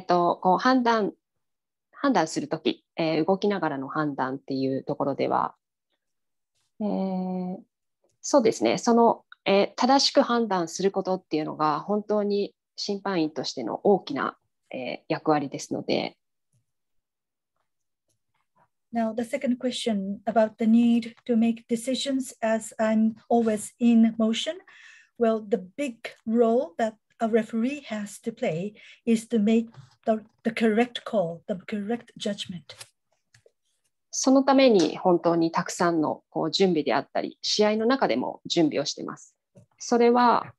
S3: こう判断するとき、動きながらの判断っていうところでは、そうですね、その、正しく判断することっていうのが本当に審判員としての大きな、役割ですので。
S2: Now, the second question about the need to make decisions as I'm always in motion. Well, the big role that a referee has to play is to make the correct call, the correct judgment.
S3: そのために本当にたくさんのこう準備であったり、試合の中でも準備をしています。それは、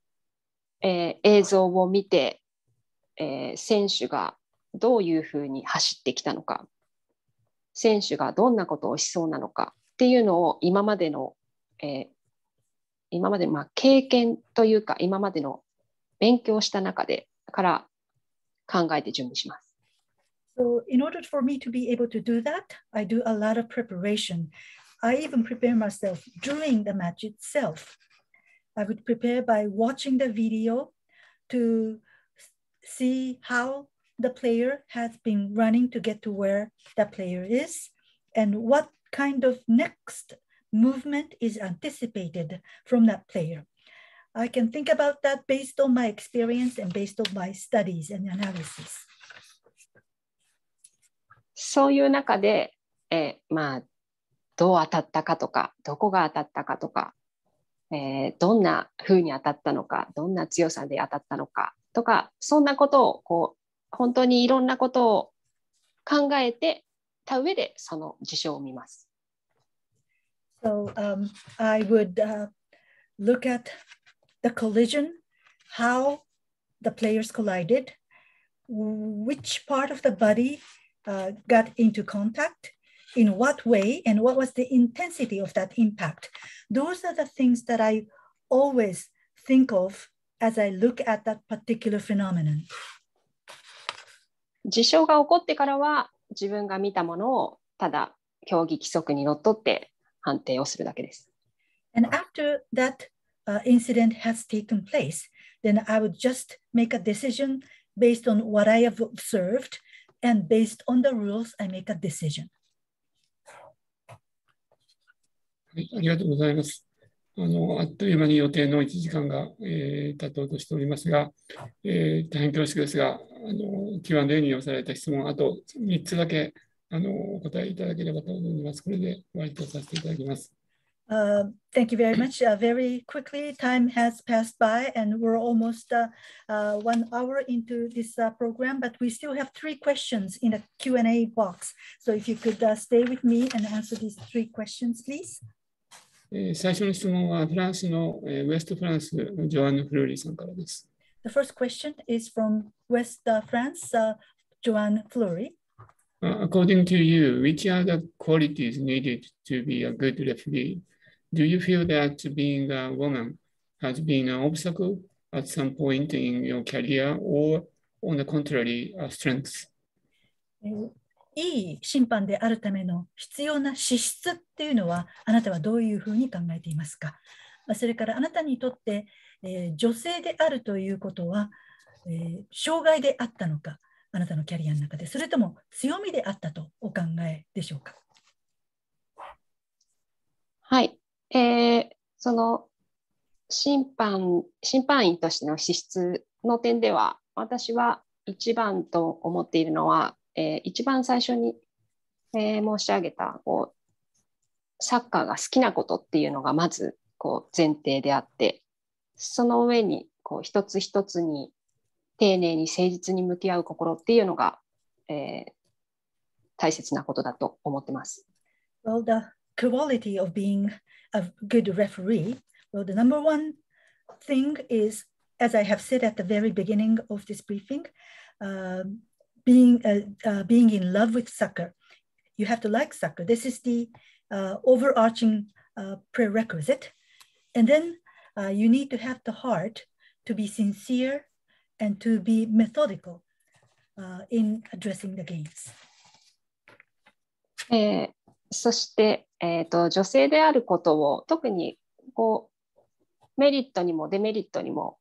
S3: 映像を見て、選手がどういうふうに走ってきたのか、選手がどんなことをしそうなのかっていうのを今までのまあ経験というか今までの勉強した中でから考えて準備します。
S2: So in order for me to be able to do that, I do a lot of preparation. I even prepare myself during the match itself. I would prepare by watching the video to see how the player has been running to get to where the player is and what kind of next movement is anticipated from that player. I can think about that based on my experience and based on my studies and analysis.
S3: そういう中で、まあ、どう当たったかとか、どこが当たったかとか、どんな風に当たったのか、どんな強さで当たったのかとか、そんなことをこう本当にいろんなことを考えてた上でその事象を見ます。
S2: So I would look at the collision, how the players collided, which part of the body got into contact, in what way, and what was the intensity of that impact. Those are the things that I always think of as I look at that particular phenomenon.
S3: 事象が起こってからは自分が見たものをただ競技規則にのっとって判定をするだけです。
S2: And after that incident has taken place, then I would just make a decision based on what I have observed, and based on the rules, I make a decision.
S1: はい、ありがとうございます。あっという間に予定の1時間が、経とうとしておりますが、大変恐縮ですが、Q&A に寄せられた質問、あと3つだけお答えいただければと思います。これで終わりとさせていただきます。
S2: Thank you very much. Very quickly, time has passed by, and we're almost 1 hour into this program, but we still have 3 questions in the Q&A box. So if you could stay with me and answer these 3 questions, please.
S1: 最初の質問はフランスのウエストフランスのジョアンヌ・フルーリーさんからです。
S2: The first question is from West France, Joanne Fleury.
S1: According to you, which are the qualities needed to be a good referee? Do you feel that being a woman has been an obstacle at some point in your career, or on the contrary, a strength?
S2: いい審判であるための必要な資質っていうのはあなたはどういうふうに考えていますか？それからあなたにとって、女性であるということは、障害であったのか、あなたのキャリアの中で、それとも強みであったとお考えでしょうか？
S3: はい、その審判員としての資質の点では、私は一番と思っているのは、一番最初に、申し上げたサッカーが好きなことっていうのがまず前提であって、その上に一つ一つに丁寧に誠実に向き合う心っていうのが、大切なことだと思ってます。
S2: Well, the quality of being a good referee, well, the number one thing is, as I have said at the very beginning of this briefing, being in love with soccer. You have to like soccer. This is the overarching prerequisite. And then you need to have the heart to be sincere and to be methodical in addressing the games.
S3: そして、女性であることを特にメリットにもデメリットにも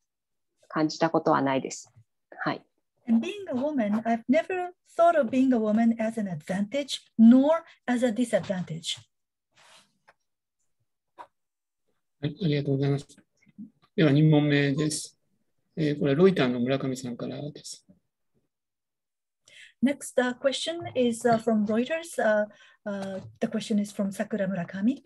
S3: 感じたことはないです。はい。
S2: And being a woman, I've never thought of being a woman as an advantage nor as a disadvantage.
S1: はい、ありがとうございます。では2問目です。これロイターの村上さんからです。
S2: Next question is from Reuters. The question is from Sakura Murakami.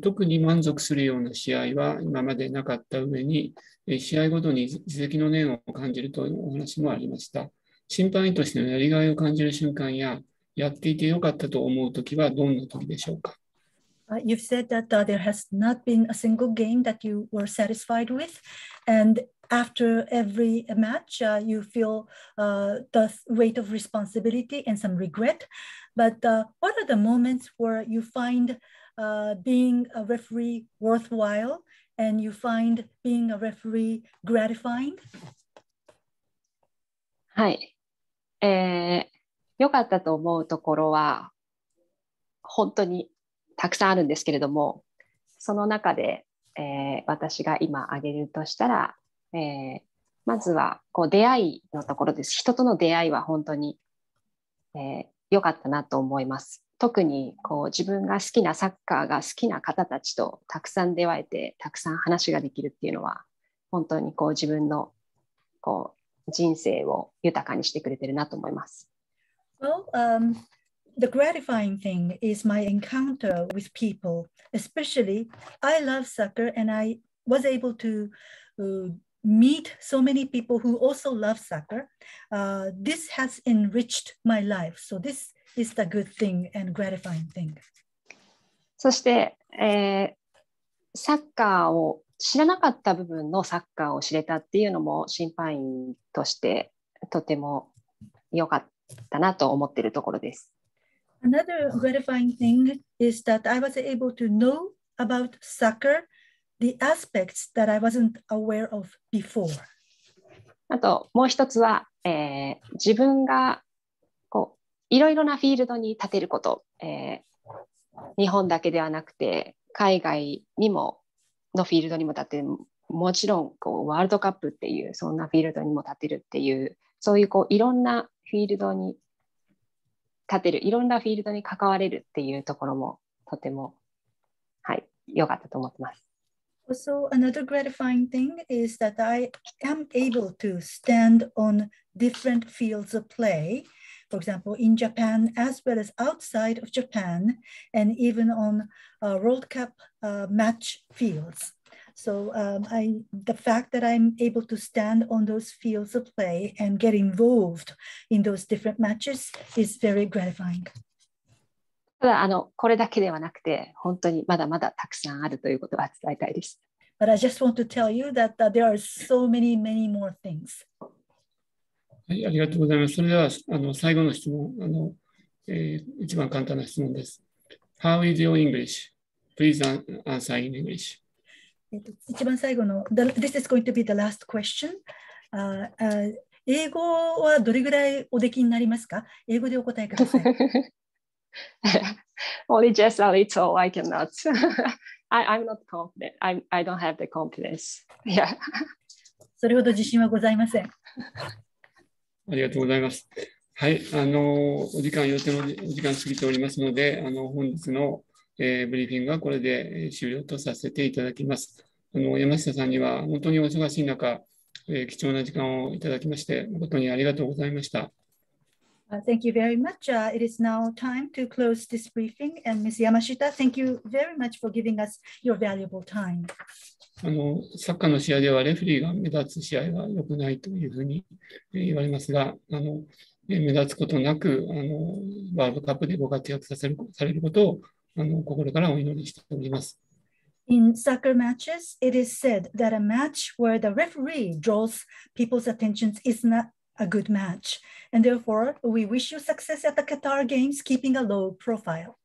S1: 特に満足するような試合は今までなかった上に、試合ごとに自責の念を感じるというお話もありました。審判員としてのやりがいを感じる瞬間や、やっていてよかったと思うときはどんなときでしょうか。
S2: You've said that there has not been a single game that you were satisfied with, and after every match, you feel the weight of responsibility and some regret. But what are the moments where you find being a referee worthwhile and you find being a referee gratifying?
S3: はい。良かったと思うところは本当にたくさんあるんですけれども、その中で、私が今挙げるとしたら、まずは出会いのところです。人との出会いは本当に良かったなと思います。特に自分が好きなサッカーが好きな方たちとたくさん出会えて、たくさん話ができるっていうのは本当に自分の人生を豊かにしてくれてるなと思います。
S2: Well, the gratifying thing is my encounter with people. Especially, I love soccer, and I was able to meet so many people who also love soccer. This has enriched my life. So this is the good thing and gratifying thing.
S3: そして、サッカーを知らなかった部分のサッカーを知れたっていうのも審判員としてとても良かったなと思っているところです。
S2: Another gratifying thing is that I was able to know about soccer, the aspects that I wasn't aware of before.
S3: あともう一つは、自分がいろいろなフィールドに立てること、日本だけではなくて海外にものフィールドにも立てる、もちろんワールドカップっていうそんなフィールドにも立てるっていう、そういういろんなフィールドに立てる、いろんなフィールドに関われるっていうところもとても良かったと思ってます。
S2: Also, another gratifying thing is that I am able to stand on different fields of play. For example, in Japan, as well as outside of Japan, and even on World Cup match fields. So the fact that I'm able to stand on those fields of play and get involved in those different matches is very gratifying.
S3: ただこれだけではなくて、本当にまだまだたくさんあるということは伝えたいです。
S2: But I just want to tell you that there are so many more things.
S1: はい、ありがとうございます。それでは最後の質問、一番簡単な質問です。How is your English? Please answer in English.
S2: 一番最後の、This is going to be the last question. 英語はどれぐらいおできになりますか？英語でお答えください。
S3: Only just a little. I cannot. I'm not confident. I don't have the confidence. Yeah.
S2: それほど自信はございません。
S1: ありがとうございます。はい、予定のお時間過ぎておりますので、本日の、ブリーフィングはこれで終了とさせていただきます。山下さんには本当にお忙しい中、貴重な時間をいただきまして、誠にありがとうございました。
S2: Thank you very much. It is now time to close this briefing. And Ms. Yamashita, thank you very much for giving us your valuable time.
S1: サッカーの試合ではレフェリーが目立つ試合は良くないというふうに言われますが、目立つことなくワールドカップでご活躍されることを心からお祈りしております。
S2: In soccer matches, it is said that a match where the referee draws people's attention is not a good match. And therefore, we wish you success at the Qatar Games, keeping a low profile.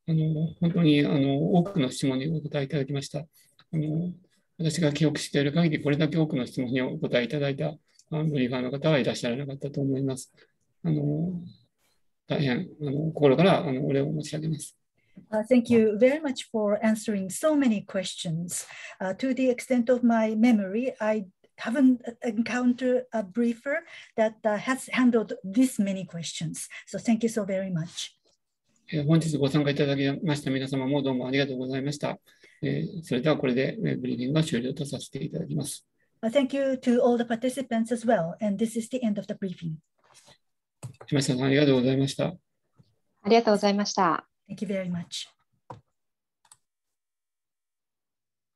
S1: 本当に多くの質問にお答えいただきました。私が記憶している限り、これだけ多くの質問にお答えいただいたブリーファーの方はいらっしゃらなかったと思います。大変心からお礼を申し上げます。
S2: Thank you very much for answering so many questions. To the extent of my memory, I haven't encountered a briefer that has handled this many questions. So thank you so very much.
S1: 本日ご参加いただきました皆様もどうもありがとうございました。それではこれでブリーフィングが終了とさせていただきます。
S2: Thank you to all the participants as well. And this is the end of the briefing.
S1: 山下さんありがとうございました。
S3: ありがとうございました。
S2: Thank you very much.